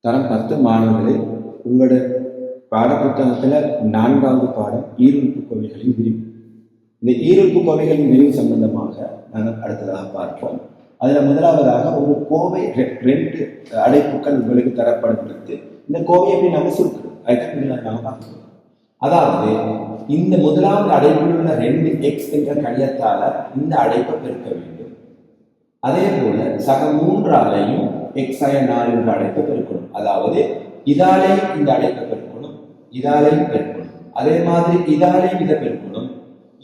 தரம் 10 மாணவர்களே, உங்களோட பாடப்புத்தகத்துல 4வது பாடம் ஈருறுப்பு கோவைகளின் விரிவு. இந்த ஈருறுப்பு கோவைகளின் விரிவு சம்பந்தமாக நாங்கள் அடுத்ததாக பார்ப்போம். அதுல முதலாவதாக ஒரு கோவை 2 அடைப்புகள் உங்களுக்கு தரப்படுகிறது. இந்த கோவை எப்படி நம்ம சுருக்கிறோம் அதுதான் நாம பார்க்கிறோம். அதாவது இந்த முதலாவது அடைப்பில் உள்ள 2x என்ற கணியத்தால இந்த அடைப்பை பெருக்க வேண்டும். அதே போல சக 3ஆலையும் x4 என்ற அடைப்பை பெருக்கணும். அதாவது இதாலையும் இந்த அடைப்பை பெருக்கணும், இதாலையும் பெருக்கணும். அதே மாதிரி இதாலையும் இதை பெருக்கணும்,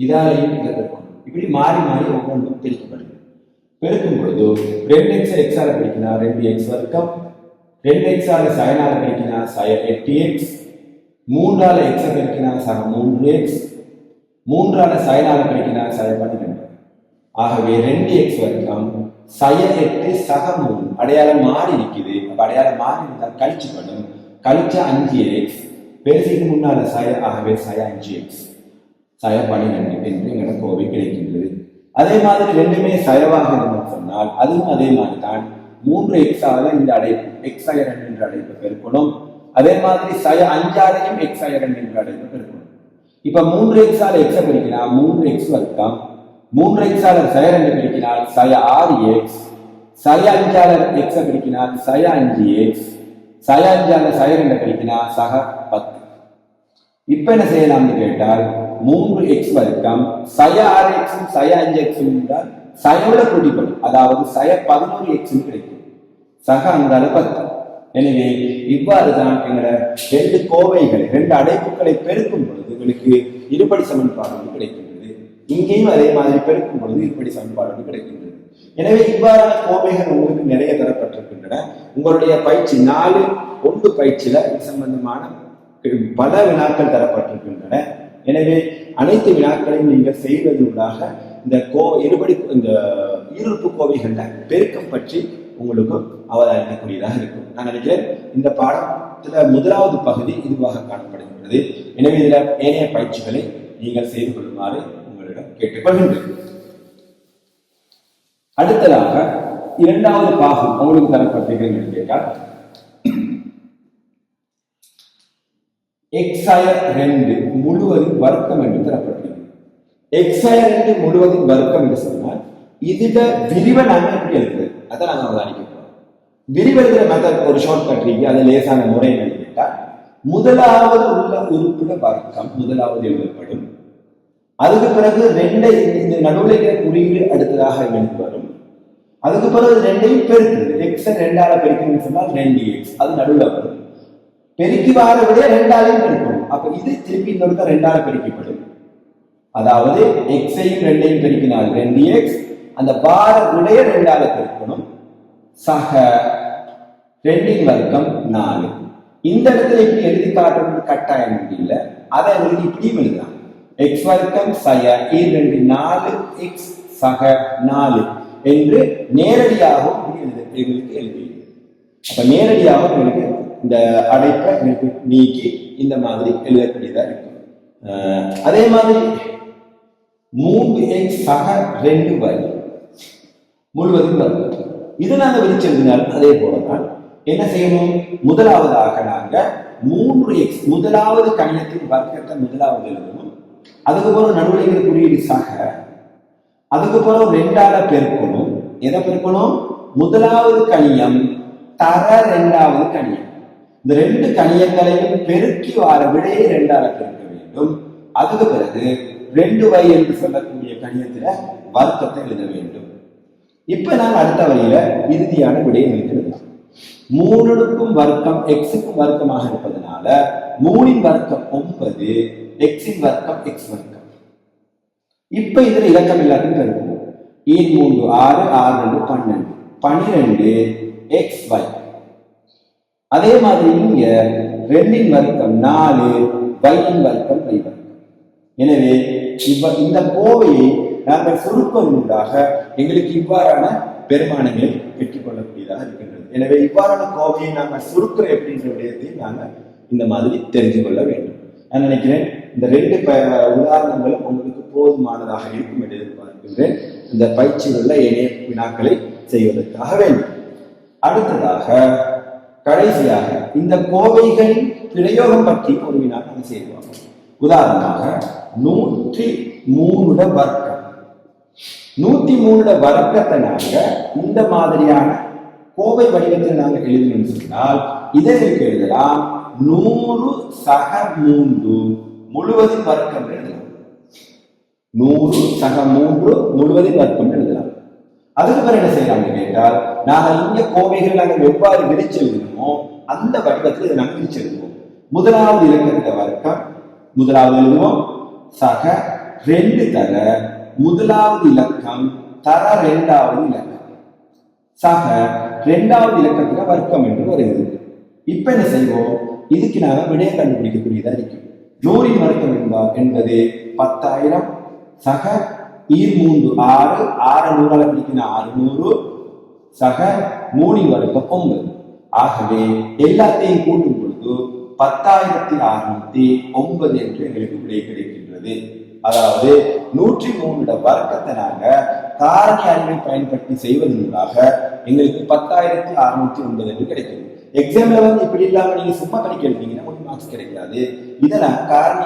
இதாலையும் இதை பெருக்கணும். இப்படி மாறி மாறி ஒவ்வொன்றும் பெருக்கப்படுது. பெருக்கும் பொழுது 2x x-ஆல பெருக்கினா 2x வர்க்கம், 2x-ஆல சயனால பெருக்கினா சய 8x, 3ஆல x பெருக்கினா சக 3x, 3ஆல சயனால பெருக்கினா சய 12. ஆகவே 2x வர்க்கம் சய 8 சக 3 அடையாளம் மாறி இருக்குது. அப்ப அடையாளம் மாறி இருந்தால் கழிச்சு பண்ணும், கழிச்ச 5x பெருசிக்கு முன்னால சய, ஆகவே சய 5x சய 12 என்று எங்களோட கோவை கிடைக்கின்றது. அதே மாதிரி ரெண்டுமே சயவாக இருந்து சொன்னால் அதுவும் அதே மாதிரி தான் 3x-ஆல இந்த அடைப்பு x2 என்ற அடைப்பை பெருக்கணும். அதே மாதிரி சய 5ஆலையும் x2 என்ற அடைப்பை பெருக்கணும். இப்ப 3x-ஆல x பெருக்கினா 3x வர்க்கம், 3x-ஆல சய 2 பெருக்கினால் சய 6x, சய 5-ஆல x பெருக்கினால் சய 5x, சய 5-ஆல சய 2 பெருக்கினா சக 10. இப்ப என்ன செய்யலாம்னு கேட்டால் 3x வர்க்கம் சய 6x சய 5x என்றால் சயோட கூட்டிப்படும், அதாவது சய 11x கிடைக்கும், சக அங்கால 10. எனவே இவ்வாறு தான் எங்களோட 2 கோவைகளை 2 அடைப்புகளை பெருக்கும் பொழுது உங்களுக்கு இருபடி சமன்பாடு கிடைக்கின்றது. இங்கேயும் அதே மாதிரி பெருக்கும் பொழுது இருபடி சமன்பாடு கிடைக்கின்றது. எனவே இவ்வாறான கோவைகள் உங்களுக்கு நிறைய தரப்பட்டிருக்கின்றன. உங்களுடைய பயிற்சி 4.1 பயிற்சியில இது சம்பந்தமான பல வினாக்கள் தரப்பட்டிருக்கின்றன. எனவே அனைத்து வினாக்களையும் நீங்கள் செய்வதற்காக இந்த இந்த ஈருறுப்பு கோவைகள்ல பெருக்கம் பற்றி உங்களுக்கு அவதானிக்கக்கூடியதாக இருக்கும். நான் நினைக்கிறேன் இந்த பாடத்துல முதலாவது பகுதி இதுவாக காணப்படுகின்றது. எனவே இதுல ஏனைய பயிற்சிகளை நீங்கள் செய்து கொள்ளுமாறு உங்களிடம் கேட்டுக்கொள்கின்றேன். அடுத்ததாக 2வது பாகம் உங்களுக்கு தரப்பட்டிருக்கிறது என்று கேட்டால் x2 முழுவதும் வர்க்கம் என்று தரப்பட்டிருக்கிறது. x2 முழுவதும் வர்க்கம் என்று சொன்னால் இதுல விரிவை நாம எப்படி எழுதுறது அதை நாங்க அவதானிக்கிறோம். விரிவெழுதுற மெத்தட் ஒரு ஷார்ட் கட் இருக்கு, அது லேசான முறை என்னன்னு கேட்டால் முதலாவது உள்ள உறுப்புல வர்க்கம் முதலாவது எழுதப்படும். அதுக்கு பிறகு 2 இந்த நடுவில் இருக்கிற குறியீடு அடுத்ததாக எழுந்து வரும். அதுக்கு பிறகு 2ஐயும் பெருக்குது, x 2ஆல பெருக்கணும்னு சொன்னால் 2x அது நடுவில் வரும். பெருக்கி வார விட 2ஆலையும் பெருக்கணும். அப்ப இது திருப்பி இன்னொருக்க 2ஆல பெருக்கப்படும். அதாவது x-ஐயும் 2ஐயும் பெருக்கினால் 2x, அந்த வார விடைய 2ஆல பெருக்கணும், சக 2 வர்க்கம் 4. இந்த இடத்துல இப்படி எழுதி காட்டுறது கட்டாயம் இல்லை, அதை எழுதி இப்படியும் எழுதலாம். x வர்க்கம் சய 2 4x சக 4 என்று நேரடியாகவும் எங்களுக்கு எழுதி. அப்ப நேரடியாக உங்களுக்கு இந்த அடைப்பை எனக்கு நீக்கி இந்த மாதிரி எழுதக்கூடியதா இருக்கும். அதே மாதிரி 3x சக 2y முழுவதும் வர்க்கம் இது நாங்க விரிச்சு எழுதினாலும் அதே போலதான் என்ன செய்யணும். முதலாவதாக நாங்க 3x முதலாவது கணியத்தின் வர்க்கத்தை முதலாவது எழுதணும். அதுக்கு பிறகு நடுவில் குறியீடு சக, அதுக்கு பிறகு 2ஆல பெருக்கணும். எதை பெருக்கணும்? முதலாவது கணியம் தர 2வது கணியம். இந்த 2 கணியங்களையும் பெருக்கி வார விடையை 2ஆல பெருக்க வேண்டும். அதுக்கு பிறகு 2y என்று சொல்லக்கூடிய கணியத்துல வர்க்கத்தை எழுத வேண்டும். இப்ப நான் அடுத்த வழியில இறுதியான விடையை எழுதலாம். 3க்கும் வர்க்கம் x-க்கும் வர்க்கமாக இருப்பதனால 3இன் வர்க்கம் 9, x-இன் வர்க்கம் x வர்க்கம். இப்ப இதுல இலக்கம் எல்லாத்தையும் பெருக்கும். 3 6 6 12 12 xy. அதே மாதிரி இங்க 2இன் வர்க்கம் 4, y-இன் வர்க்கம் y வர்க்கம். எனவே இந்த கோவையை நாங்கள் சுருக்கமாக எங்களுக்கு இவ்வாறான பெருமானங்களை பெற்றுக்கொள்ளக்கூடியதாக இருக்கின்றது. எனவே இவ்வாறான கோவையை நாங்கள் சுருக்கிற அப்படின்ற விடயத்தை நாங்கள் இந்த மாதிரி தெரிந்து கொள்ள வேண்டும். நான் நினைக்கிறேன் இந்த 2 உதாரணங்களும் உங்களுக்கு போதுமானதாக இருக்கும் என்று எதிர்பார்க்கின்றேன். இந்த பயிற்சியில் உள்ள ஏனைய வினாக்களை செய்வதற்காக வேண்டும். அடுத்ததாக கடைசியாக இந்த கோவைகளின் பிரயோகம் பற்றி ஒரு வினா நாம் செய்வோம். உதாரணமாக 103 வர்க்கம், 103 வர்க்கத்தை நாங்க இந்த மாதிரியான கோவை வடிவத்தில் நாங்கள் எழுதணும்னு சொன்னால் இதற்கு எழுதலாம் 100 சக 3 முழுவதின் வர்க்கம் எழுதலாம். 100 சக 3 முழுவதின் வர்க்கம் எழுதலாம். அதுக்கு பிறகு என்ன செய்யலாம் கேட்டால், நாங்கள் இங்க கோவைகள் நாங்கள் எவ்வாறு விரிச்சு எழுதணுமோ அந்த வடிவத்தில் இதை நாங்கள் விரிச்சு எழுதுவோம். முதலாவது இலக்கத்தில வர்க்கம் முதலாவது எழுதுவோம், சக 2 தர முதலாவது இலக்கம் தர 2வது இலக்கம், சக 2வது இலக்கத்துல வர்க்கம் என்று வருகிறது. இப்ப என்ன செய்வோம், இதுக்கு நாங்க விடையை கண்டுபிடிக்கக்கூடியதா இருக்கும். 100 வர்க்கம் என்பது 10,000 சக 3 6 6 100 பிடிக்கிற 600 சக 3 வர்க்கம் 9. ஆகவே எல்லாத்தையும் கூட்டும் பொழுது 10,609 என்று எங்களுக்கு விடை கிடைக்கின்றது. அதாவது 103 வர்க்கத்தை நாங்க காரணி அறிவை பயன்படுத்தி செய்வதற்காக எங்களுக்கு 10,609 என்று கிடைக்கும். எக்ஸாம்ல இப்படி இல்லாம நீங்க சும்மா படிக்க எழுதிங்கன்னா 1 மார்க்ஸ் கிடைக்காது. இதெல்லாம் காரணி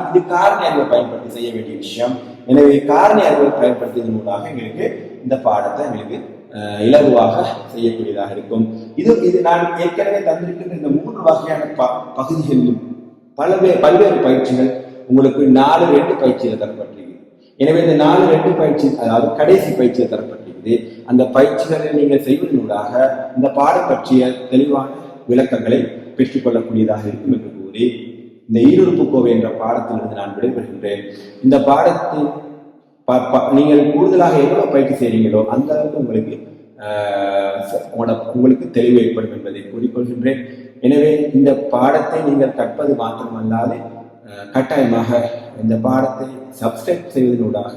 அறிவை பயன்படுத்தி செய்ய வேண்டிய விஷயம். எனவே காரணி அறிவை பயன்படுத்தியதன் மூலமாக எங்களுக்கு இந்த பாடத்தை எங்களுக்கு இலகுவாக செய்யக்கூடியதாக இருக்கும். இது நான் ஏற்கனவே தந்திருக்கின்ற இந்த 3 வகையான பகுதிகளிலும் பல்வேறு பயிற்சிகள் உங்களுக்கு 4-2 பயிற்சியில் தரப்பட்டிருக்கு. எனவே இந்த 4-2 பயிற்சி, அதாவது கடைசி பயிற்சியில் தரப்பட்டிருக்குது. அந்த பயிற்சிகளை நீங்கள் செய்வதனூடாக இந்த பாடம் பற்றிய தெளிவான விளக்கங்களை பெற்றுக்கொள்ளக்கூடியதாக இருக்கும் என்று கூறி இந்த ஈருறுப்பு கோவை என்ற பாடத்திலிருந்து நான் விடைபெறுகின்றேன். இந்த பாடத்தின் நீங்கள் கூடுதலாக எவ்வளவு பயிற்சி செய்றீங்களோ அந்த அளவுக்கு உங்களுக்கு தெளிவு ஏற்படும் என்பதை கூறிக்கொள்கின்றேன். எனவே இந்த பாடத்தை நீங்கள் கற்பது மாத்திரமல்லாது கட்டாயமாக இந்த பாடத்தை சப்ஸ்கிரைப் செய்வதனூடாக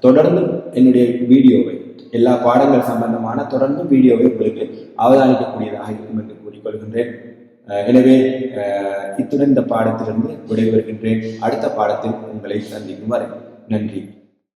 தொடர்ந்து என்னுடைய வீடியோவை, எல்லா பாடங்கள் சம்பந்தமான தொடர்ந்து வீடியோவை உங்களுக்கு அவதானிக்கக்கூடியதாக இருக்கும் என்று கூறிக்கொள்கின்றேன். எனவே இத்துடன் இந்த பாடத்திலிருந்து விடைபெறுகின்றேன். அடுத்த பாடத்தில் உங்களை சந்திக்கும் வரை நன்றி.